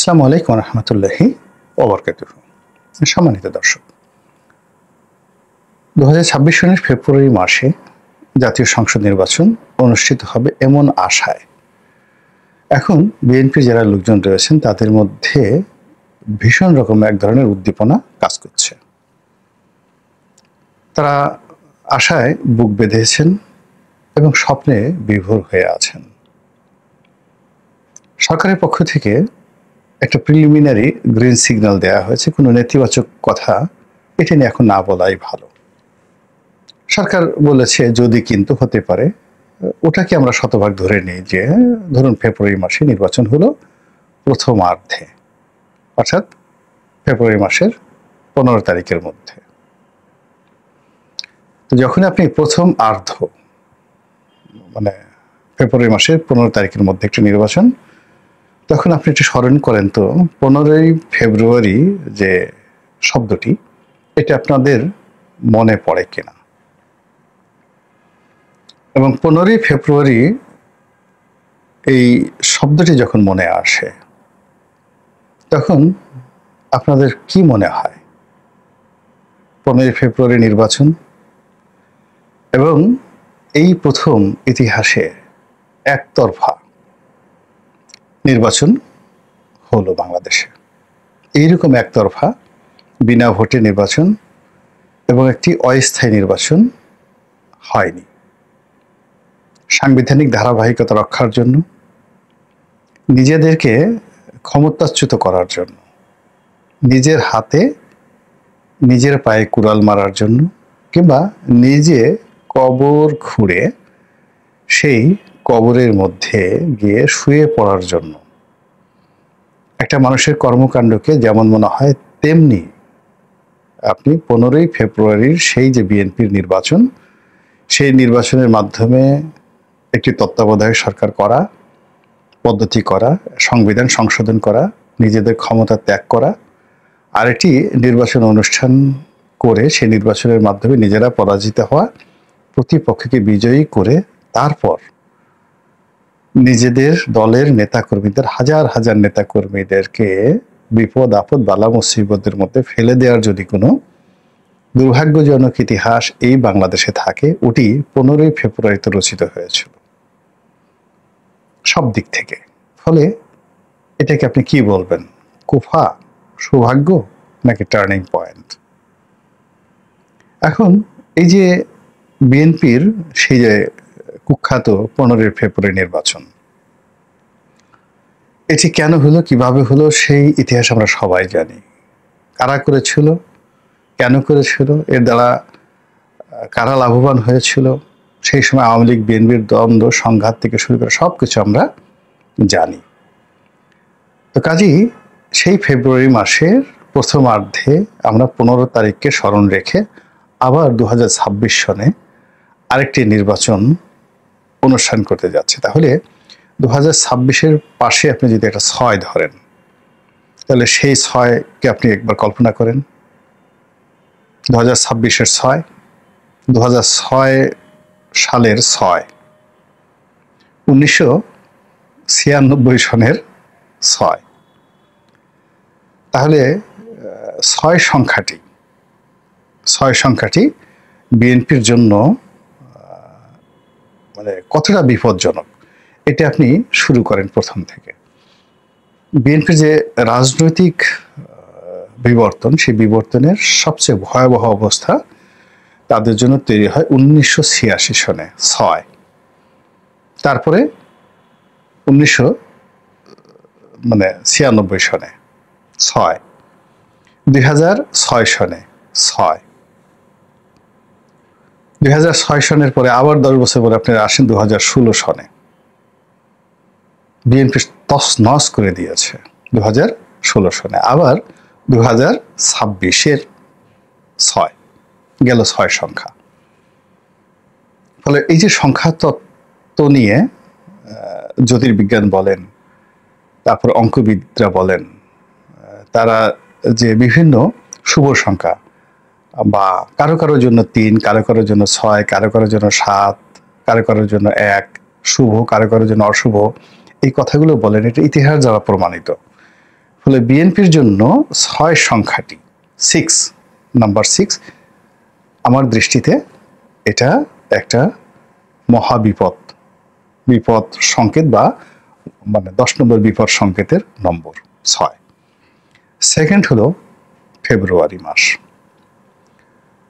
আসসালামু আলাইকুম রহমতুল্লাহি ওবরকাতুহু। সম্মানিত দর্শক, 2026 সনের ফেব্রুয়ারি মাসে জাতীয় সংসদ নির্বাচন অনুষ্ঠিত হবে এমন আশায় এখন বিএনপি যারা লোকজন রয়েছেন তাদের মধ্যে ভীষণ রকম এক ধরনের উদ্দীপনা কাজ করছে। তারা আশায় বুক বেঁধেছেন এবং স্বপ্নে বিভোর হয়ে আছেন। সরকারের পক্ষ থেকে একটা প্রিলিমিনারি গ্রিন সিগন্যাল দেওয়া হয়েছে, কোনো নেতিবাচক কথা এটা নিয়ে এখন না বলাই ভালো। সরকার বলেছে যদি কিন্তু হতে পারে, ওটাকে আমরা শতভাগ ধরে নিই যে ধরুন ফেব্রুয়ারি মাসে নির্বাচন হলো প্রথমার্ধে, অর্থাৎ ফেব্রুয়ারি মাসের 15 তারিখের মধ্যে। তো যখন আপনি প্রথম আর্ধ মানে ফেব্রুয়ারি মাসের 15 তারিখের মধ্যে একটা নির্বাচন, তখন আপনি একটু স্মরণ করেন তো 15ই ফেব্রুয়ারি যে শব্দটি, এটা আপনাদের মনে পড়ে কিনা, এবং 15ই ফেব্রুয়ারি এই শব্দটি যখন মনে আসে তখন আপনাদের কি মনে হয়? 15ই ফেব্রুয়ারি নির্বাচন, এবং এই প্রথম ইতিহাসে একতরফা নির্বাচন হলো বাংলাদেশে। এইরকম একতরফা বিনা ভোটে নির্বাচন এবং একটি অস্থায়ী নির্বাচন হয়নি। সাংবিধানিক ধারাবাহিকতা রক্ষার জন্য, নিজেদেরকে ক্ষমতাচ্যুত করার জন্য, নিজের হাতে নিজের পায়ে কুড়াল মারার জন্য, কিংবা নিজে কবর খুঁড়ে সেই কবরের মধ্যে গিয়ে শুয়ে পড়ার জন্য, একটা মানুষের কর্মকাণ্ডকে যেমন মনে হয় তেমনি আপনি 15ই ফেব্রুয়ারির সেই যে বিএনপির নির্বাচন, সেই নির্বাচনের মাধ্যমে একটি তত্ত্বাবধায়ক সরকার করা, পদ্ধতি করা, সংবিধান সংশোধন করা, নিজেদের ক্ষমতা ত্যাগ করা, আর একটি নির্বাচন অনুষ্ঠান করে সেই নির্বাচনের মাধ্যমে নিজেরা পরাজিত হওয়া, প্রতিপক্ষকে বিজয়ী করে তারপর নিজেদের দলের নেতাকর্মীদের, হাজার হাজার নেতাকর্মীদেরকে বিপদ আপদ বালা মুসিবতের মধ্যে ফেলে দেওয়ার যদি কোনো দুর্ভাগ্যজনক ইতিহাস এই বাংলাদেশে থাকে, ওটি 15ই ফেব্রুয়ারিতে রচিত হয়েছিল সব দিক থেকে। ফলে এটাকে আপনি কি বলবেন? কুফা, সৌভাগ্য, নাকি টার্নিং পয়েন্ট? এখন এই যে বিএনপির সেই যে কুখ্যাত 15ই ফেব্রুয়ারি নির্বাচন, এটি কেন হলো, কিভাবে হলো, সেই ইতিহাস আমরা সবাই জানি। কারা করেছিল, কেন করেছিল, এর দ্বারা কারা লাভবান হয়েছিল, সেই সময় আওয়ামী লীগ বিএনপির দ্বন্দ্ব সংঘাত থেকে শুরু করে সব কিছু আমরা জানি। তো কাজেই সেই ফেব্রুয়ারি মাসের প্রথমার্ধে আমরা 15 তারিখকে স্মরণ রেখে আবার 2026 সনে আরেকটি নির্বাচন অনুষ্ঠান করতে যাচ্ছে। তাহলে 2026-এর পাশে আপনি যদি একটা 6 ধরেন, তাহলে সেই 6কে আপনি একবার কল্পনা করেন। 2026-এর 6, 2006 সালের 6, 1996 সনের 6। তাহলে 6 সংখ্যাটি বিএনপির জন্য মানে কতটা বিপজ্জনক, এটা আপনি শুরু করেন প্রথম থেকে। বিএনপির যে রাজনৈতিক বিবর্তন, সেই বিবর্তনের সবচেয়ে ভয়াবহ অবস্থা তাদের জন্য তৈরি হয় 1986 সনে 6, তারপরে 1996 সনে 6, 2006 সনে 6, 2006 সনের পরে আবার 10 বছর পরে আপনি আসেন 2016 সনে। বিএনপি তছনছ করে দিয়েছে 2016 সনে। আবার 2026-এর 6 গেল, 6 সংখ্যা। ফলে এই যে সংখ্যা তত্ত্ব নিয়ে জ্যোতির্বিজ্ঞান বলেন, তারপর অঙ্কবিদরা বলেন, তারা যে বিভিন্ন শুভ সংখ্যা, বা কারো কারোর জন্য 3, কারো কারোর জন্য 6, কারো কারোর জন্য 7, কারো কারোর জন্য 1, শুভ, কারো কারোর জন্য অশুভ, এই কথাগুলো বলেন। এটা ইতিহাস দ্বারা প্রমাণিত। ফলে বিএনপির জন্য 6 সংখ্যাটি, 6, নাম্বার 6, আমার দৃষ্টিতে এটা একটা মহাবিপদ, বিপদ সংকেত বা মানে 10 নম্বর বিপদ সংকেতের নম্বর 6। সেকেন্ড হলো ফেব্রুয়ারি মাস।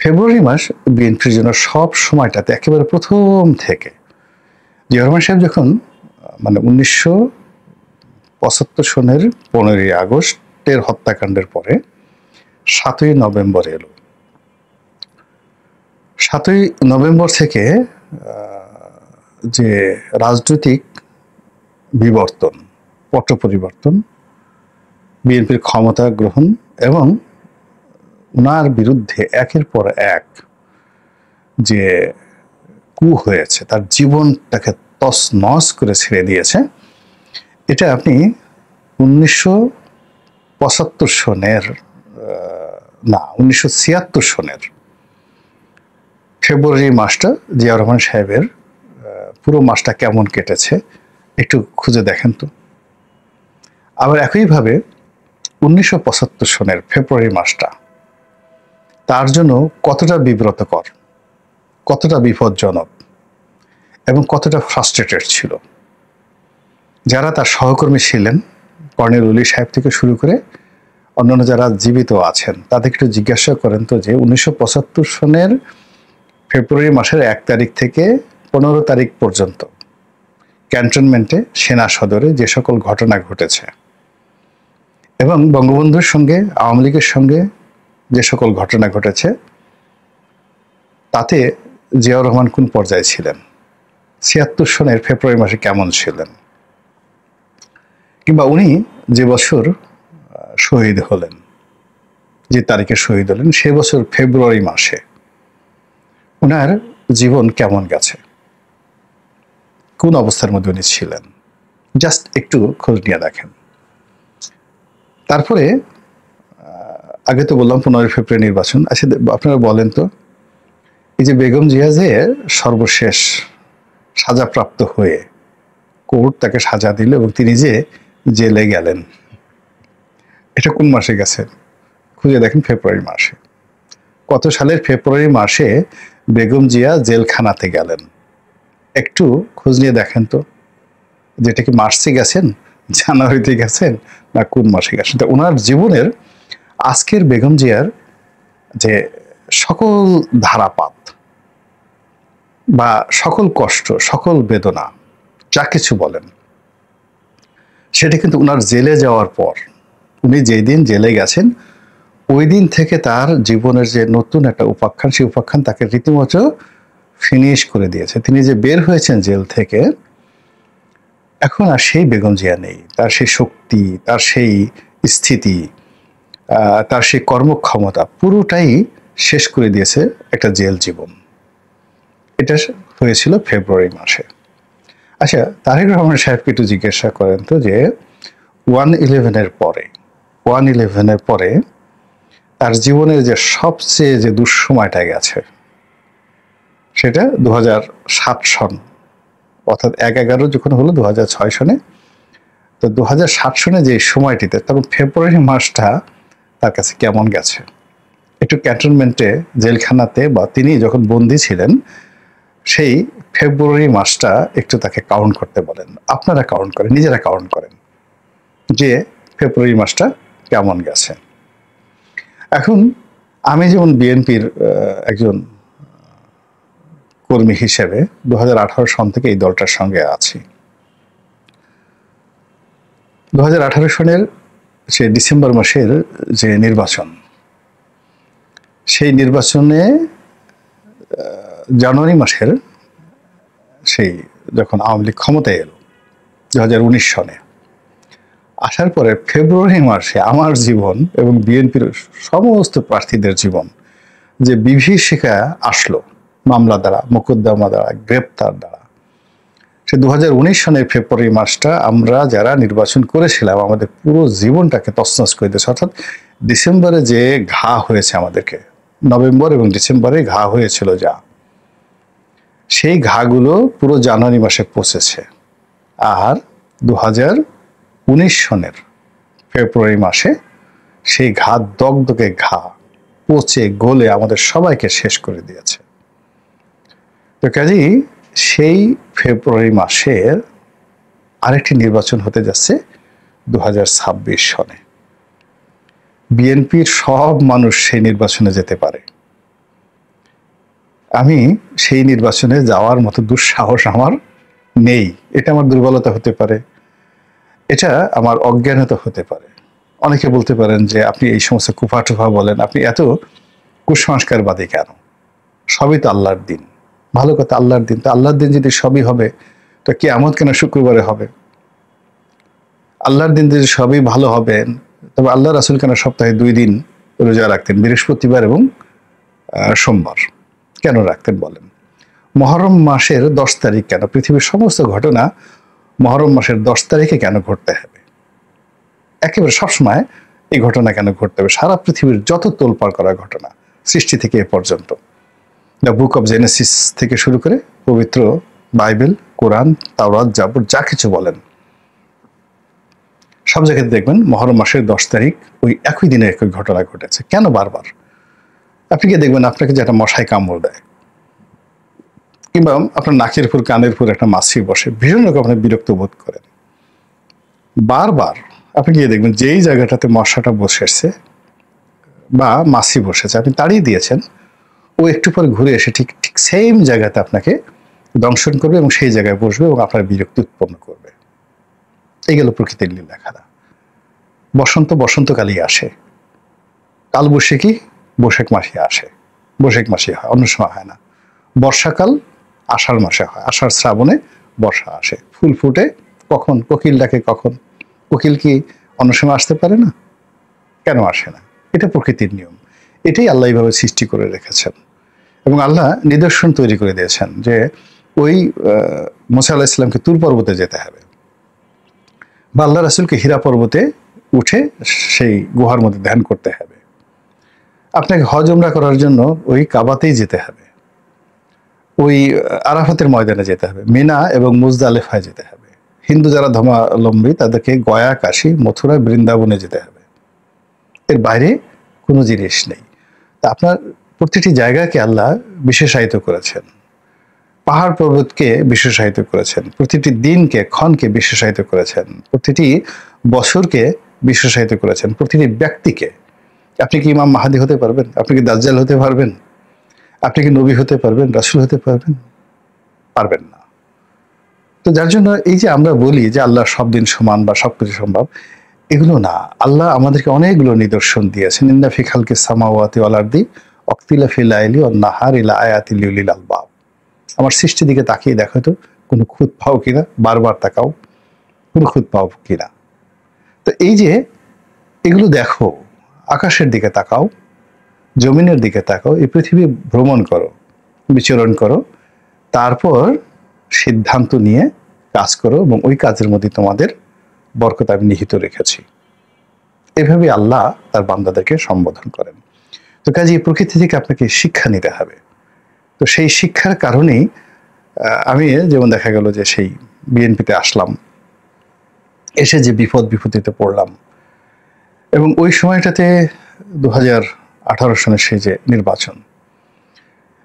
ফেব্রুয়ারি মাস বিএনপির জন্য সব সময়টাতে একেবারে প্রথম থেকে, জিয়া রহমান সাহেব যখন মানে 1975 সনের 15ই আগস্টের হত্যাকাণ্ডের পরে 7ই নভেম্বর এলো। 7ই নভেম্বর থেকে যে রাজনৈতিক বিবর্তন, পট পরিবর্তন, বিএনপির ক্ষমতা গ্রহণ এবং ওনার বিরুদ্ধে একের পর এক যে কু হয়েছে, তার জীবনটাকে তছনছ করে ছেড়ে দিয়েছে, এটা আপনি 1975 সনের না 1976 সনের ফেব্রুয়ারি মাসটা জিয়া রহমান সাহেবের পুরো মাসটা কেমন কেটেছে একটু খুঁজে দেখেন তো। আবার একইভাবে 1975 সনের ফেব্রুয়ারি মাসটা তার জন্য কতটা বিব্রতকর, কতটা বিপজ্জনক এবং কতটা ফ্রাস্ট্রেটেড ছিল। যারা তার সহকর্মী ছিলেন, কর্নেল ওলি সাহেব থেকে শুরু করে অন্যান্য যারা জীবিত আছেন, তাদেরকে একটু জিজ্ঞাসা করেন তো যে 1975 সনের ফেব্রুয়ারি মাসের 1 তারিখ থেকে 15 তারিখ পর্যন্ত ক্যান্টনমেন্টে, সেনা সদরে যে সকল ঘটনা ঘটেছে এবং বঙ্গবন্ধুর সঙ্গে আওয়ামী লীগের সঙ্গে যে সকল ঘটনা ঘটেছে, তাতে জিয়াউর রহমান কোন পর্যায়ে ছিলেন, 76 সনের ফেব্রুয়ারি মাসে কেমন ছিলেন, কিংবা উনি যে বছর শহীদ হলেন, যে তারিখে শহীদ হলেন, সে বছর ফেব্রুয়ারি মাসে ওনার জীবন কেমন গেছে, কোন অবস্থার মধ্যে উনি ছিলেন, জাস্ট একটু খোঁজ নিয়ে দেখেন। তারপরে আগে তো বললাম 15 ফেব্রুয়ারি নির্বাচন। আচ্ছা আপনারা বলেন তো, এই যে বেগম জিয়া যে সর্বশেষ সাজাপ্রাপ্ত হয়ে কোর্ট তাকে সাজা দিল এবং তিনি যে জেলে গেলেন, এটা কোন মাসে গেছে খুঁজে দেখেন। ফেব্রুয়ারি মাসে। কত সালের ফেব্রুয়ারি মাসে বেগম জিয়া জেলখানাতে গেলেন একটু খোঁজ নিয়ে দেখেন তো, যেটা কি মার্চে গেছেন, জানুয়ারিতে গেছেন, না কোন মাসে গেছেন। তো ওনার জীবনের আজকের বেগম জিয়ার যে সকল ধারাপাত বা সকল কষ্ট, সকল বেদনা, যা কিছু বলেন, সেটা কিন্তু ওনার জেলে যাওয়ার পর, উনি যেই দিন জেলে গেছেন ওই দিন থেকে তার জীবনের যে নতুন একটা উপাখ্যান, সেই উপাখ্যান তাকে রীতিমতো ফিনিশ করে দিয়েছে। তিনি যে বের হয়েছেন জেল থেকে, এখন আর সেই বেগম জিয়া নেই। তার সেই শক্তি, তার সেই স্থিতি, তার সেই কর্মক্ষমতা পুরোটাই শেষ করে দিয়েছে একটা জেল জীবন। এটা হয়েছিল ফেব্রুয়ারি মাসে। আচ্ছা, তারেক রহমান সাহেবকে একটু জিজ্ঞাসা করেন তো যে 1/11-এর পরে তার জীবনের যে সবচেয়ে যে দুঃসময়টা গেছে, সেটা 2007 সন, অর্থাৎ 1/11 যখন হলো 2006 সনে, তো 2007 সনে যে সময়টিতে, তখন ফেব্রুয়ারি মাসটা তার কাছে কেমন গেছে একটু ক্যান্টনমেন্টে, জেলখানাতে বা তিনি যখন বন্দী ছিলেন, সেই ফেব্রুয়ারি মাসটা একটু তাকে কাউন্ট করতে বলেন। আপনারা কাউন্ট করেন, নিজেরা কাউন্ট করেন যে ফেব্রুয়ারি মাসটা কেমন গেছে। এখন আমি যেমন বিএনপির একজন কর্মী হিসেবে 2018 সন থেকে এই দলটার সঙ্গে আছি। 2018 সনের সে ডিসেম্বর মাসের যে নির্বাচন, সেই নির্বাচনে জানুয়ারি মাসের সেই যখন আওয়ামী লীগ ক্ষমতায় এলো 2019 সনে, আসার পরে ফেব্রুয়ারি মাসে আমার জীবন এবং বিএনপির সমস্ত প্রার্থীদের জীবন যে বিভীষিকা আসলো, মামলা দ্বারা, মোকদ্দমা দ্বারা, গ্রেপ্তার দ্বারা, সে 2019 সনের ফেব্রুয়ারি মাসটা আমরা যারা নির্বাচন করেছিলাম আমাদের পুরো জীবনটাকে তছনছ করে দিয়েছে। অর্থাৎ ডিসেম্বরে যে ঘা হয়েছে আমাদেরকে, নভেম্বর এবং ডিসেম্বরে ঘা হয়েছিল যা, সেই ঘাগুলো পুরো জানুয়ারি মাসে পৌঁছেছে। আর 2019 সনের ফেব্রুয়ারি মাসে সেই ঘা দগদগে ঘা পচে গলে আমাদের সবাইকে শেষ করে দিয়েছে। তো কাজেই সেই ফেব্রুয়ারি মাসের আরেকটি নির্বাচন হতে যাচ্ছে 2026 সনে। বিএনপির সব মানুষ সেই নির্বাচনে যেতে পারে। আমি সেই নির্বাচনে যাওয়ার মতো দুঃসাহস আমার নেই। এটা আমার দুর্বলতা হতে পারে, এটা আমার অজ্ঞানতা হতে পারে। অনেকে বলতে পারেন যে আপনি এই সমস্ত কুফাটুফা বলেন, আপনি এত কুসংস্কারবাদী কেন? সবই তো আল্লাহর দিন। ভালো কথা, আল্লাহর দিন। তো আল্লাহর দিন যদি সবই হবে, তো কিয়ামত কেন শুক্রবারে হবে? আল্লাহর দিন যদি সবই ভালো হবেন, তবে আল্লাহ রাসূল কেন সপ্তাহে 2 দিন রোজা রাখতেন, বৃহস্পতিবার এবং সোমবার কেন রাখতেন বলেন? মুহররম মাসের 10 তারিখ কেন? পৃথিবীর সমস্ত ঘটনা মুহররম মাসের 10 তারিখে কেন ঘটতে হবে? একেবারে সবসময় এই ঘটনা কেন ঘটতে হবে? সারা পৃথিবীর যত তোলপাড় করা ঘটনা সৃষ্টি থেকে এ পর্যন্ত, দ্য বুক অফ জেনেসিস থেকে শুরু করে পবিত্র বাইবেল, কোরআন, তাওরাত, জাবুর, যা কিছু বলেন, সব জায়গাতে দেখবেন মুহররম মাসের 10 তারিখ ওই একই দিনে একই ঘটনা ঘটেছে। কেন বারবার? আপনি কি দেখবেন আপনাকে যেটা মশায় কামড় দেয়, কিংবা আপনার নাকের উপর কানের উপর একটা মাছি বসে, ভীষণ রকম আপনি বিরক্ত বোধ করেন। বারবার আপনি গিয়ে দেখবেন যেই জায়গাটাতে মশাটা বসেছে বা মাছি বসেছে, আপনি তাড়িয়ে দিয়েছেন, ও একটু পরে ঘুরে এসে ঠিক ঠিক সেম জায়গাতে আপনাকে দংশন করবে এবং সেই জায়গায় বসবে এবং আপনার বিরক্তি উৎপন্ন করবে। এই গেল প্রকৃতির লীলা খেলা। বসন্ত বসন্তকালেই আসে, কালবৈশাখী বৈশাখ মাসে আসে, বৈশাখ মাসে হয়, অন্য সময় হয় না। বর্ষাকাল আষাঢ় মাসে হয়, আষাঢ় শ্রাবণে বর্ষা আসে। ফুল ফুটে কখন? কোকিল ডাকে কখন? কোকিল কি অন্য সময় আসতে পারে না? কেন আসে না? এটা প্রকৃতির নিয়ম। এটাই আল্লাহ এইভাবে সৃষ্টি করে রেখেছেন এবং আল্লাহ নিদর্শন তৈরি করে দিয়েছেন যে ওই মুসা আলাইহিস সালামকে তুর পর্বতে যেতে হবে, বা আল্লাহ রাসূলকে হীরা পর্বতে উঠে সেই গুহার মধ্যে ধ্যান করতে হবে। আপনাকে হজ উমরা করার জন্য ওই কাবাতেই যেতে হবে, ওই আরাফাতের ময়দানে যেতে হবে, মিনা এবং মুজদালিফায় যেতে হবে। হিন্দু যারা ধর্মাবলম্বী তাদেরকে গয়া, কাশী, মথুরা, বৃন্দাবনে যেতে হবে। এর বাইরে কোনো জিনিস নেই। তা আপনার প্রতিটি জায়গাকে আল্লাহ বিশেষায়িত করেছেন, পাহাড় পর্বতকে বিশেষায়িত করেছেন, প্রতিটি দিনকে, ক্ষণকে বিশেষায়িত করেছেন, প্রতিটি বছরকে বিশেষায়িত করেছেন, প্রতিটি ব্যক্তিকে। আপনি কি ইমাম মাহাদি হতে পারবেন? আপনি কি দাজ্জাল হতে পারবেন? আপনি কি নবী হতে পারবেন? রাসূল হতে পারবেন? পারবেন না। তো যার জন্য এই যে আমরা বলি যে আল্লাহ সব দিন সমান বা সবকিছু সম্ভব, এগুলো না। আল্লাহ আমাদেরকে অনেকগুলো নিদর্শন দিয়েছেন। ইন্না ফি খালকিস সামাওয়াতি ওয়াল আরদি ওয়াখতিলাফিল লাইলি ওয়ান নাহারি লাআয়াতিল লিউলিল আলবাব। আমার সৃষ্টির দিকে তাকিয়ে দেখো তো কোনো খুঁত পাও কিনা, বারবার তাকাও, কোনো খুঁত পাও কিনা। তো এই যে এগুলো দেখো, আকাশের দিকে তাকাও, জমিনের দিকে তাকাও, এই পৃথিবী ভ্রমণ করো, বিচরণ করো, তারপর সিদ্ধান্ত নিয়ে কাজ করো এবং ওই কাজের মধ্যে তোমাদের বরকত আমি নিহিত রেখেছি। এভাবে আল্লাহ তার বান্দাদেরকে সম্বোধন করেন। তো কাজে এই প্রকৃতি থেকে আপনাকে শিক্ষা নিতে হবে। তো সেই শিক্ষার কারণেই আমি যেমন দেখা গেল যে সেই বিএনপিতে আসলাম, এসে যে বিপত্তিতে পড়লাম, এবং ওই সময়টাতে 2018 সনের সেই যে নির্বাচন,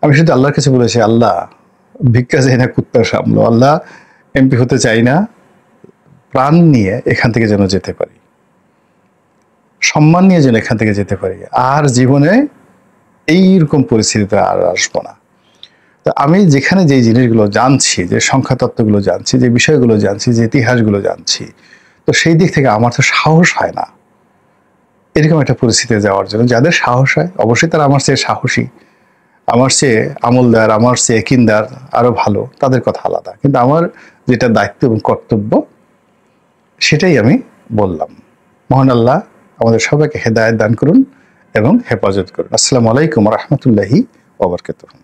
আমি শুধু আল্লাহর কাছে বলেছি, আল্লাহ ভিক্ষা চাই না, কুত্তা সামলো, আল্লাহ এমপি হতে চাই না, প্রাণ নিয়ে এখান থেকে যেন যেতে পারি, সম্মান নিয়ে যেন এখান থেকে যেতে পারি, আর জীবনে এইরকম পরিস্থিতিতে আর আসবো না। তো আমি যেখানে যে জিনিসগুলো জানছি, যে সংখ্যা তত্ত্বগুলো জানছি, যে বিষয়গুলো জানছি, যে ইতিহাসগুলো জানছি, তো সেই দিক থেকে আমার তো সাহস হয় না এরকম একটা পরিস্থিতিতে যাওয়ার জন্য। যাদের সাহস হয় অবশ্যই তারা আমার চেয়ে সাহসী, আমার চেয়ে আমলদার, আমার চেয়ে একিনদার, আরো ভালো, তাদের কথা আলাদা। কিন্তু আমার যেটা দায়িত্ব এবং কর্তব্য সেটাই আমি বললাম। মহান আল্লাহ আমাদের সবাইকে হেদায়েত দান করুন এবং হেফাজত করুন। আসসালামু আলাইকুম ওয়া রাহমাতুল্লাহি ওয়া বারাকাতুহু।